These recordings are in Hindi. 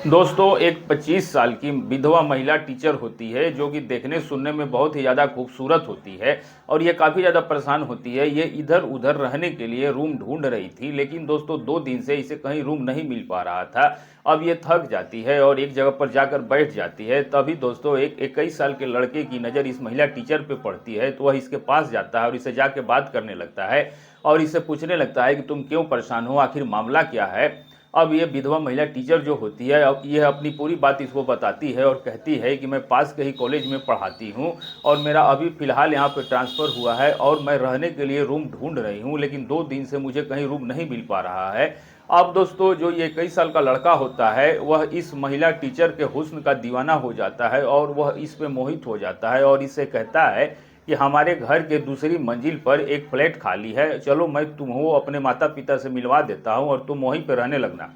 दोस्तों, एक 25 साल की विधवा महिला टीचर होती है जो कि देखने सुनने में बहुत ही ज़्यादा खूबसूरत होती है और ये काफ़ी ज़्यादा परेशान होती है। ये इधर उधर रहने के लिए रूम ढूंढ रही थी, लेकिन दोस्तों 2 दिन से इसे कहीं रूम नहीं मिल पा रहा था। अब ये थक जाती है और एक जगह पर जाकर बैठ जाती है। तभी दोस्तों एक 21 साल के लड़के की नज़र इस महिला टीचर पे पड़ती है, तो वह इसके पास जाता है और इसे जाके बात करने लगता है और इसे पूछने लगता है कि तुम क्यों परेशान हो, आखिर मामला क्या है। अब ये विधवा महिला टीचर जो होती है, अब ये अपनी पूरी बात इसको बताती है और कहती है कि मैं पास के ही कॉलेज में पढ़ाती हूँ और मेरा अभी फ़िलहाल यहाँ पे ट्रांसफ़र हुआ है और मैं रहने के लिए रूम ढूंढ रही हूँ, लेकिन 2 दिन से मुझे कहीं रूम नहीं मिल पा रहा है। अब दोस्तों जो ये 21 साल का लड़का होता है, वह इस महिला टीचर के हुस्न का दीवाना हो जाता है और वह इस पे मोहित हो जाता है और इससे कहता है कि हमारे घर के दूसरी मंजिल पर एक फ्लैट खाली है, चलो मैं तुम्हें अपने माता पिता से मिलवा देता हूँ और तुम वहीं पर रहने लगना।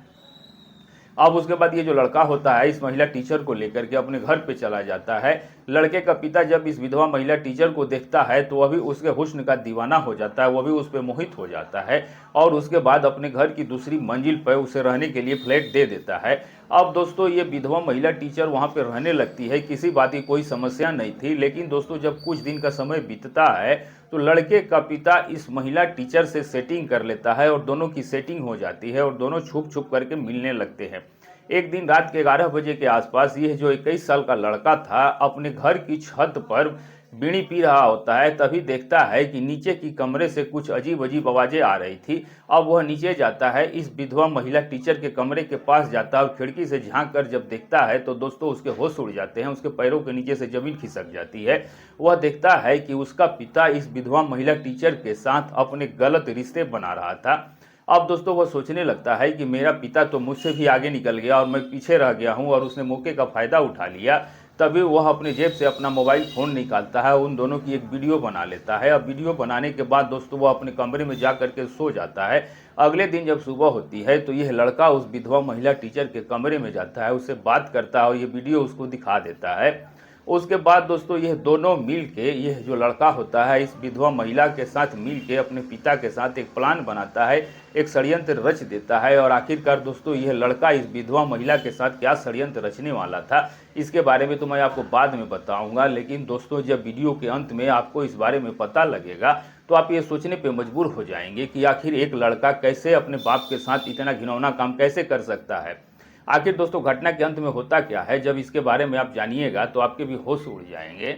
अब उसके बाद ये जो लड़का होता है इस महिला टीचर को लेकर के अपने घर पे चला जाता है। लड़के का पिता जब इस विधवा महिला टीचर को देखता है तो वह भी उसके हुस्न का दीवाना हो जाता है, वह भी उस पर मोहित हो जाता है और उसके बाद अपने घर की दूसरी मंजिल पर उसे रहने के लिए फ्लैट दे देता है। अब दोस्तों ये विधवा महिला टीचर वहाँ पे रहने लगती है, किसी बात की कोई समस्या नहीं थी। लेकिन दोस्तों जब कुछ दिन का समय बीतता है तो लड़के का पिता इस महिला टीचर से सेटिंग कर लेता है और दोनों की सेटिंग हो जाती है और दोनों छुप छुप करके मिलने लगते हैं। एक दिन रात के 11 बजे के आसपास यह जो 21 साल का लड़का था अपने घर की छत पर बीड़ी पी रहा होता है, तभी देखता है कि नीचे की कमरे से कुछ अजीब अजीब आवाज़ें आ रही थी। अब वह नीचे जाता है, इस विधवा महिला टीचर के कमरे के पास जाता है और खिड़की से झांक कर जब देखता है तो दोस्तों उसके होश उड़ जाते हैं, उसके पैरों के नीचे से ज़मीन खिसक जाती है। वह देखता है कि उसका पिता इस विधवा महिला टीचर के साथ अपने गलत रिश्ते बना रहा था। अब दोस्तों वह सोचने लगता है कि मेरा पिता तो मुझसे भी आगे निकल गया और मैं पीछे रह गया हूँ और उसने मौके का फ़ायदा उठा लिया। तभी वह अपने जेब से अपना मोबाइल फ़ोन निकालता है, उन दोनों की एक वीडियो बना लेता है। अब वीडियो बनाने के बाद दोस्तों वह अपने कमरे में जा करके सो जाता है। अगले दिन जब सुबह होती है तो यह लड़का उस विधवा महिला टीचर के कमरे में जाता है, उससे बात करता है और ये वीडियो उसको दिखा देता है। उसके बाद दोस्तों यह दोनों मिल के, यह जो लड़का होता है इस विधवा महिला के साथ मिल के अपने पिता के साथ एक प्लान बनाता है, एक षड्यंत्र रच देता है। और आखिरकार दोस्तों यह लड़का इस विधवा महिला के साथ क्या षड्यंत्र रचने वाला था इसके बारे में तो मैं आपको बाद में बताऊंगा। लेकिन दोस्तों जब वीडियो के अंत में आपको इस बारे में पता लगेगा तो आप ये सोचने पे मजबूर हो जाएंगे कि आखिर एक लड़का कैसे अपने बाप के साथ इतना घिनौना काम कैसे कर सकता है। आखिर दोस्तों घटना के अंत में होता क्या है, जब इसके बारे में आप जानिएगा तो आपके भी होश उड़ जाएंगे।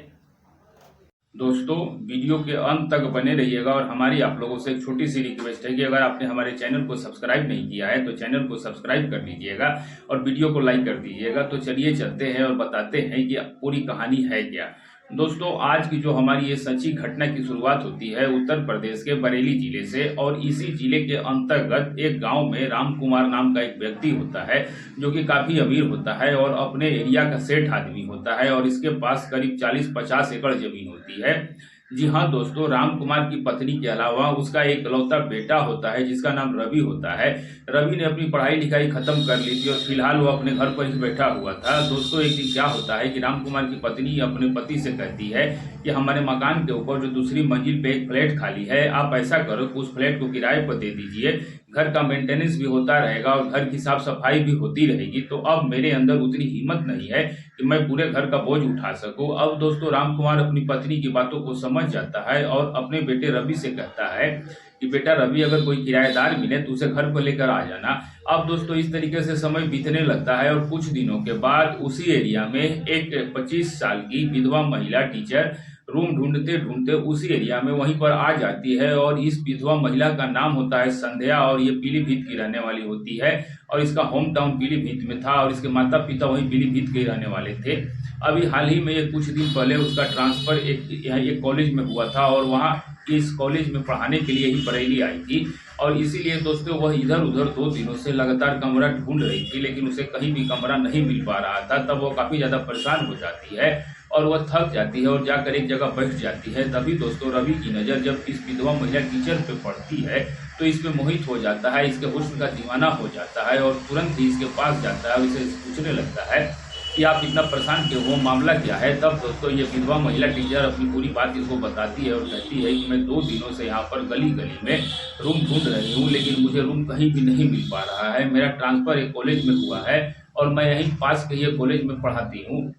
दोस्तों वीडियो के अंत तक बने रहिएगा और हमारी आप लोगों से एक छोटी सी रिक्वेस्ट है कि अगर आपने हमारे चैनल को सब्सक्राइब नहीं किया है तो चैनल को सब्सक्राइब कर लीजिएगा और वीडियो को लाइक कर दीजिएगा। तो चलिए चलते हैं और बताते हैं कि पूरी कहानी है क्या। दोस्तों आज की जो हमारी ये सच्ची घटना की शुरुआत होती है उत्तर प्रदेश के बरेली जिले से और इसी जिले के अंतर्गत एक गांव में राम कुमार नाम का एक व्यक्ति होता है जो कि काफी अमीर होता है और अपने एरिया का सेठ आदमी होता है और इसके पास करीब 40-50 एकड़ जमीन होती है। जी हाँ दोस्तों, राम कुमार की पत्नी के अलावा उसका एक इकलौता बेटा होता है जिसका नाम रवि होता है। रवि ने अपनी पढ़ाई लिखाई खत्म कर ली थी और फिलहाल वो अपने घर पर ही बैठा हुआ था। दोस्तों एक दिन क्या होता है कि राम कुमार की पत्नी अपने पति से कहती है कि हमारे मकान के ऊपर जो दूसरी मंजिल पे एक फ्लैट खाली है, आप ऐसा करो कि उस फ्लैट को किराए पर दे दीजिए, घर का मेंटेनेंस भी होता रहेगा और घर की साफ सफाई भी होती रहेगी। तो अब मेरे अंदर उतनी हिम्मत नहीं है कि मैं पूरे घर का बोझ उठा सकूं। अब दोस्तों राम कुमार अपनी पत्नी की बातों को समझ जाता है और अपने बेटे रवि से कहता है कि बेटा रवि, अगर कोई किराएदार मिले तो उसे घर पर लेकर आ जाना। अब दोस्तों इस तरीके से समय बीतने लगता है और कुछ दिनों के बाद उसी एरिया में एक 25 साल की विधवा महिला टीचर रूम ढूंढते ढूंढते उसी एरिया में वहीं पर आ जाती है और इस विधवा महिला का नाम होता है संध्या और ये पीलीभीत की रहने वाली होती है और इसका होम टाउन पीलीभीत में था और इसके माता पिता वहीं पीलीभीत के रहने वाले थे। अभी हाल ही में कुछ दिन पहले उसका ट्रांसफर एक कॉलेज में हुआ था और वहाँ इस कॉलेज में पढ़ाने के लिए ही बरेली आई थी और इसीलिए दोस्तों वह इधर उधर 2 दिनों से लगातार कमरा ढूंढ रही थी, लेकिन उसे कहीं भी कमरा नहीं मिल पा रहा था। तब वो काफ़ी ज़्यादा परेशान हो जाती है और वह थक जाती है और जाकर एक जगह बैठ जाती है। तभी दोस्तों रवि की नज़र जब इस विधवा महिला टीचर पे पड़ती है तो इस पे मोहित हो जाता है, इसके हुस्न का दीवाना हो जाता है और तुरंत ही इसके पास जाता है और इसे पूछने लगता है कि आप इतना परेशान क्यों हो, मामला क्या है। तब दोस्तों ये विधवा महिला टीचर अपनी पूरी बात इसको बताती है और कहती है कि मैं 2 दिनों से यहाँ पर गली गली में रूम ढूंढ रही हूँ, लेकिन मुझे रूम कहीं भी नहीं मिल पा रहा है। मेरा ट्रांसफ़र एक कॉलेज में हुआ है और मैं यहीं पास के ये कॉलेज में पढ़ाती हूँ।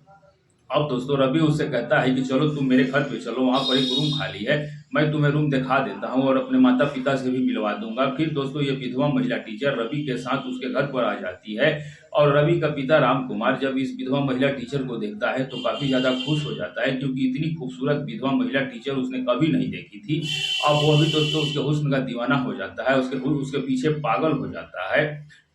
अब दोस्तों रवि उससे कहता है कि चलो तुम मेरे घर पे चलो, वहाँ पर एक रूम खाली है, मैं तुम्हें रूम दिखा देता हूँ और अपने माता पिता से भी मिलवा दूंगा। फिर दोस्तों ये विधवा महिला टीचर रवि के साथ उसके घर पर आ जाती है और रवि का पिता राम कुमार जब इस विधवा महिला टीचर को देखता है तो काफी ज्यादा खुश हो जाता है, क्योंकि इतनी खूबसूरत विधवा महिला टीचर उसने कभी नहीं देखी थी। अब वो भी दोस्तों उसके हुस्न का दीवाना हो जाता है, उसके पीछे पागल हो जाता है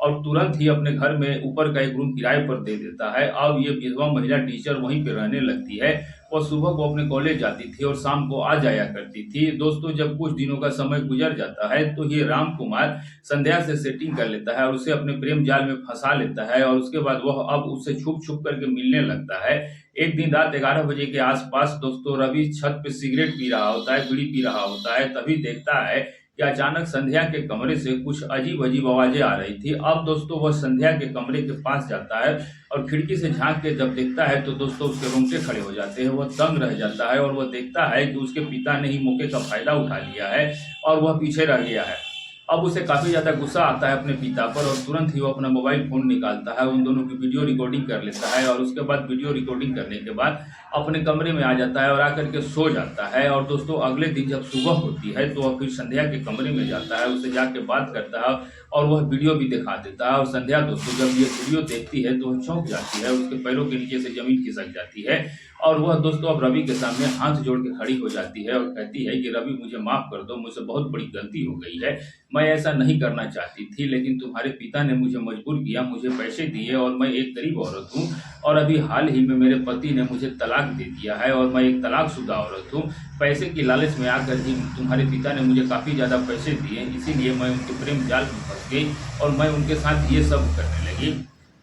और तुरंत ही अपने घर में ऊपर का एक रूम किराए पर दे देता है। अब ये विधवा महिला टीचर वहीं पे रहने लगती है। वह सुबह को अपने कॉलेज जाती थी और शाम को आ जाया करती थी। दोस्तों जब कुछ दिनों का समय गुजर जाता है तो ये राम कुमार संध्या से सेटिंग कर लेता है और उसे अपने प्रेम जाल में फंसा लेता है और उसके बाद वह अब उससे छुप छुप करके मिलने लगता है। एक दिन रात 11 बजे के आसपास दोस्तों रवि छत पे सिगरेट पी रहा होता है, बीड़ी पी रहा होता है, तभी देखता है कि अचानक संध्या के कमरे से कुछ अजीब अजीब आवाजें आ रही थी। अब दोस्तों वह संध्या के कमरे के पास जाता है और खिड़की से झांक के जब देखता है तो दोस्तों उसके रोंगटे खड़े हो जाते हैं, वह दंग रह जाता है और वह देखता है कि उसके पिता ने ही मौके का फायदा उठा लिया है और वह पीछे रह गया है। अब उसे काफी ज्यादा गुस्सा आता है अपने पिता पर और तुरंत ही वो अपना मोबाइल फोन निकालता है, उन दोनों की वीडियो रिकॉर्डिंग कर लेता है और उसके बाद वीडियो रिकॉर्डिंग करने के बाद अपने कमरे में आ जाता है और आकर के सो जाता है। और दोस्तों अगले दिन जब सुबह होती है तो वह फिर संध्या के कमरे में जाता है, उससे जाके बात करता है और वह वीडियो भी दिखा देता है। और संध्या दोस्तों जब ये वीडियो देखती है तो वह चौंक जाती है, उसके पैरों के नीचे से जमीन खिसक जाती है और वह दोस्तों अब रवि के सामने हाथ जोड़ के खड़ी हो जाती है और कहती है कि रवि मुझे माफ कर दो, मुझसे बहुत बड़ी गलती हो गई है, मैं ऐसा नहीं करना चाहती थी, लेकिन तुम्हारे पिता ने मुझे मजबूर किया, मुझे पैसे दिए और मैं एक गरीब औरत हूँ और अभी हाल ही में मेरे पति ने मुझे तलाक दे दिया है और मैं एक तलाकशुदा औरत हूँ। पैसे की लालच में आकर ही तुम्हारे पिता ने मुझे काफ़ी ज़्यादा पैसे दिए, इसीलिए मैं उनके प्रेम जाल में फंस गई और मैं उनके साथ ये सब करने लगी।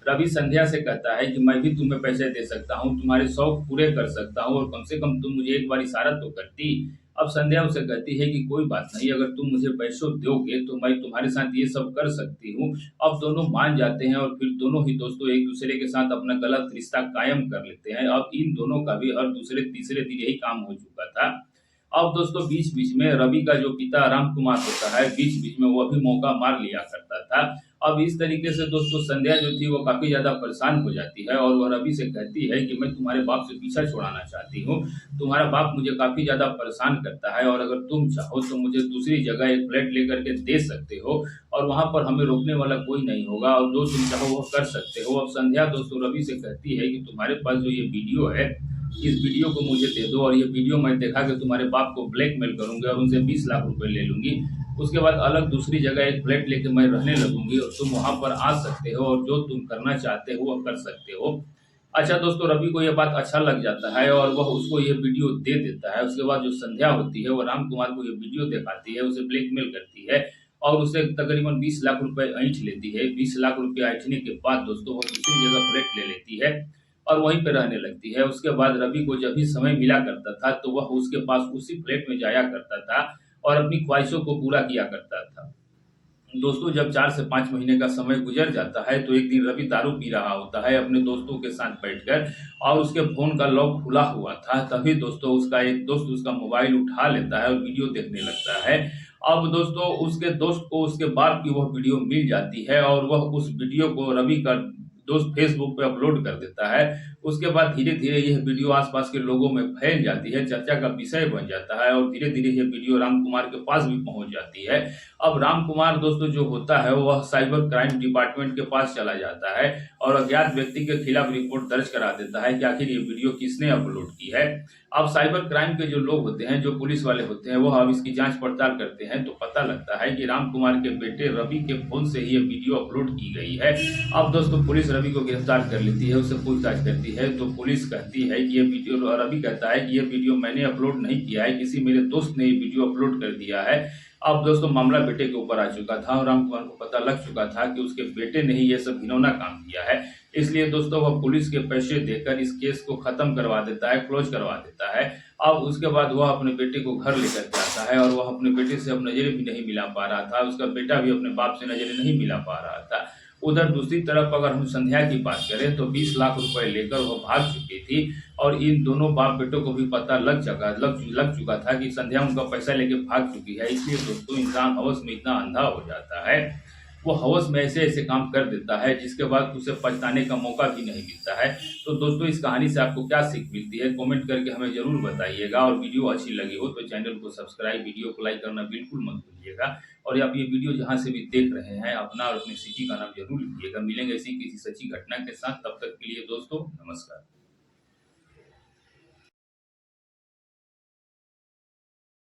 रवि संध्या से कहता है कि मैं भी तुम्हें पैसे दे सकता हूँ, तुम्हारे शौक पूरे कर सकता हूँ और कम से कम तुम मुझे एक बार इशारा तो करती। अब संध्या उसे कहती है कि कोई बात नहीं, अगर तुम मुझे पैसों दोगे तो मैं तुम्हारे साथ ये सब कर सकती हूँ। अब दोनों मान जाते हैं और फिर दोनों ही दोस्तों एक दूसरे के साथ अपना गलत रिश्ता कायम कर लेते हैं। अब इन दोनों का भी हर दूसरे तीसरे दिन यही काम हो चुका था। अब दोस्तों बीच बीच में रवि का जो पिता राम कुमार होता है, बीच बीच में वो भी मौका मार लिया करता था। अब इस तरीके से दोस्तों संध्या जो थी वो काफी ज्यादा परेशान हो जाती है और वह रवि से कहती है कि मैं तुम्हारे बाप से पीछा छुड़ाना चाहती हूँ, तुम्हारा बाप मुझे काफी ज्यादा परेशान करता है और अगर तुम चाहो तो मुझे दूसरी जगह एक फ्लैट लेकर के दे सकते हो और वहां पर हमें रोकने वाला कोई नहीं होगा और जो तुम चाहो वो कर सकते हो। अब संध्या दोस्तों रवि से कहती है कि तुम्हारे पास जो ये वीडियो है, इस वीडियो को मुझे दे दो और ये वीडियो मैं दिखा के तुम्हारे बाप को ब्लैकमेल करूंगी और उनसे 20 लाख रुपए ले लूंगी। उसके बाद अलग दूसरी जगह एक फ्लैट लेके मैं रहने लगूंगी और तुम वहां पर आ सकते हो और जो तुम करना चाहते हो वो कर सकते हो। अच्छा दोस्तों रवि को ये बात अच्छा लग जाता है और वह उसको ये वीडियो दे देता है। उसके बाद जो संध्या होती है वो राम कुमार को ये वीडियो दिखाती है, उसे ब्लैकमेल करती है और उसे तकरीबन 20 लाख रुपए ऐंठ लेती है। 20 लाख रुपए ऐंठने के बाद दोस्तों वो दूसरी जगह फ्लैट ले लेती है और वहीं पे रहने लगती है। उसके बाद रवि को जब भी समय मिला करता था तो वह उसके पास उसी फ्लैट में जाया करता था और अपनी ख्वाहिशों को पूरा किया करता था। दोस्तों जब 4 से 5 महीने का समय गुजर जाता है तो एक दिन रवि दारू पी रहा होता है अपने दोस्तों के साथ बैठकर और उसके फोन का लॉक खुला हुआ था। तभी दोस्तों उसका एक दोस्त उसका मोबाइल उठा लेता है और वीडियो देखने लगता है। अब दोस्तों उसके दोस्त को उसके बाप की वह वीडियो मिल जाती है और वह उस वीडियो को रवि का दोस्त फेसबुक पे अपलोड कर देता है। उसके बाद धीरे धीरे यह वीडियो आसपास के लोगों में फैल जाती है, चर्चा का विषय बन जाता है और धीरे धीरे यह वीडियो राम कुमार के पास भी पहुंच जाती है। अब राम कुमार दोस्तों जो होता है वह साइबर क्राइम डिपार्टमेंट के पास चला जाता है और अज्ञात व्यक्ति के खिलाफ रिपोर्ट दर्ज करा देता है कि आखिर ये वीडियो किसने अपलोड की है। अब साइबर क्राइम के जो लोग होते हैं, जो पुलिस वाले होते हैं, वह अब इसकी जांच पड़ताल करते हैं तो पता लगता है कि राम कुमार के बेटे रवि के फोन से ही ये वीडियो अपलोड की गई है। अब दोस्तों पुलिस रवि को गिरफ्तार कर लेती है, उससे पूछताछ करती है तो पुलिस कहती है कि ये वीडियो, रवि कहता है कि ये वीडियो मैंने अपलोड नहीं किया है, किसी मेरे दोस्त ने ये वीडियो अपलोड कर दिया है। अब दोस्तों मामला बेटे के ऊपर आ चुका था और राम कुमार को पता लग चुका था कि उसके बेटे ने ही ये सब घिनौना काम किया है। इसलिए दोस्तों वह पुलिस के पैसे देकर इस केस को खत्म करवा देता है, क्लोज करवा देता है। अब उसके बाद वह अपने बेटे को घर लेकर के आता है और वह अपने बेटे से अब नजरें भी नहीं मिला पा रहा था, उसका बेटा भी अपने बाप से नजरें नहीं मिला पा रहा था। उधर दूसरी तरफ अगर हम संध्या की बात करें तो 20 लाख रुपए लेकर वो भाग चुकी थी और इन दोनों बाप बेटों को भी पता लग चुका था कि संध्या उनका पैसा लेके भाग चुकी है। इसलिए दोस्तों इंसान हवस में इतना अंधा हो जाता है। वो हवस में ऐसे ऐसे काम कर देता है जिसके बाद उसे पछताने का मौका भी नहीं मिलता है। तो दोस्तों, इस कहानी से आपको क्या सीख मिलती है, कमेंट करके हमें ज़रूर बताइएगा। और वीडियो अच्छी लगी हो तो चैनल को सब्सक्राइब, वीडियो को लाइक करना बिल्कुल मत भूलिएगा। और आप ये वीडियो जहाँ से भी देख रहे हैं, अपना और अपनी सिटी का नाम ज़रूर लिखिएगा। मिलेंगे ऐसी किसी सच्ची घटना के साथ, तब तक के लिए दोस्तों नमस्कार।